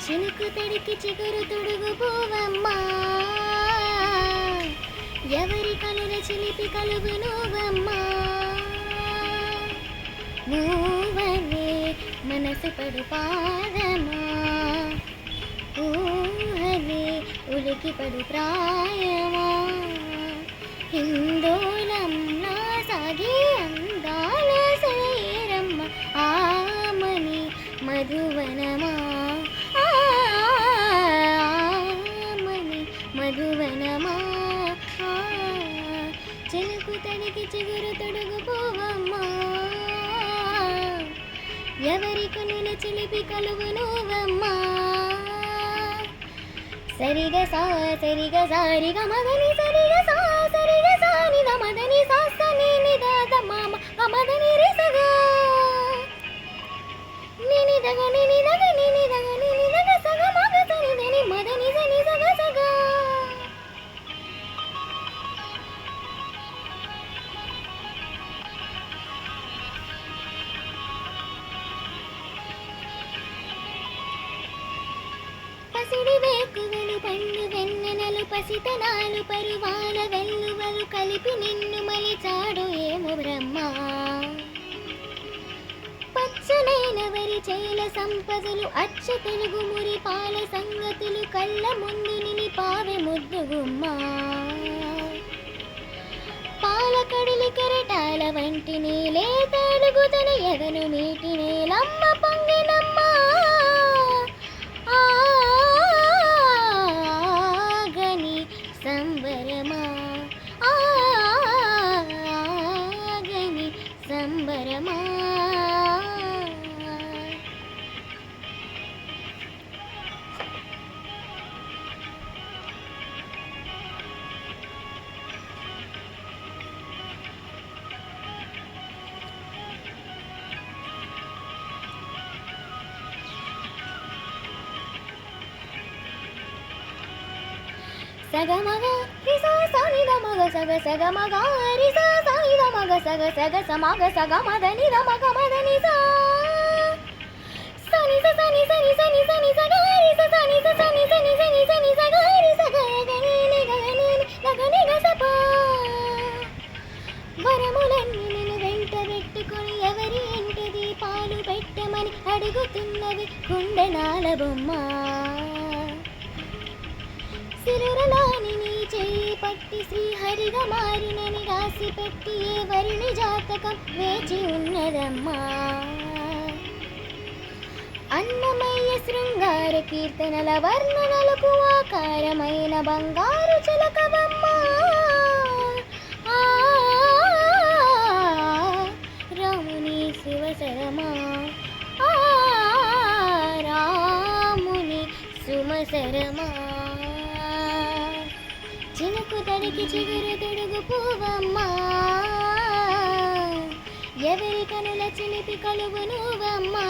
చినుకు తడికి చిగురు తొడుగు పోవమ్మా, ఎవరి కనుల చిలిపి కలువు నువ్వమ్మా. మూవనే మనసు పడు పాదమా, ఊహనే ఉలికి పడు ప్రాయమా. హిందోళంలా సాగే అందాల సేరమ్మ, ఆమని మధువనమా, మధువనమా. చినుకు తడికి చిగురు తొడుగు పోవమ్మా, ఎవరి కనుల చిలిపి కలువు నువ్వమ్మా. సరిగ సా సరిగ సారిగ మదని సరిగ సా సరిగ సాని ద మదని సాస్త ని ద మామ మదని రిసగా నిని దగ నిని దగ నిని దగ నిని దగ సగ మగ సని దని మదని సని సగ సగ. పసిడి వేకువలు పండు వెన్నెనలు పసితనాలు పరువాల వెల్లువలు కలిపి నిన్ను మలిచాడు ఏమో బ్రహ్మ. పచ్చనైన వరి చేల సంపదలు అచ్చ తెలుగు మురి పాల సంగతులు కళ్ళ ముందు నిని పావె ముద్దుగుమ్మ. పాల కడిలి కెరటాల వంటి నీలే తడుగు తన ఎదను మీటి నేలమ్మ పొంగినమ్మ. ఆగని సంబరమా, ఆగని సంబరమా. సగమగ రిసా సాని ద మగ సగ సగ మగ రిసా సాని ద మగ సగ సగ సమగ సగ మదని ద మగ మదని సా సని స సని సని సని సని సగ రిస సని స సని సని సని సని సగ రిస గగని ని గగని గగని గసప. వరములన్నీ నిన్ను వెంట పెట్టుకొని ఎవరి ఇంట దీపాలు పెట్టమని అడుగుతున్నది కుండనాల బొమ్మ. సిరురలాని నీ చేయి పట్టి శ్రీహరిగా మారినని రాసి పెట్టి ఏ వరుని జాతకం వేచి ఉన్నదమ్మా. అన్నమయ్య శృంగార కీర్తనల వర్ణనలకు ఆకారమైన బంగారు చిలకవమ్మా. రాముని శివసరమా, రాముని సుమసరమా. చినుకు తడికి చిగురు తొడుగు పోవమ్మా, ఎవరి కనుల చిలిపి కలువు నువ్వమ్మా.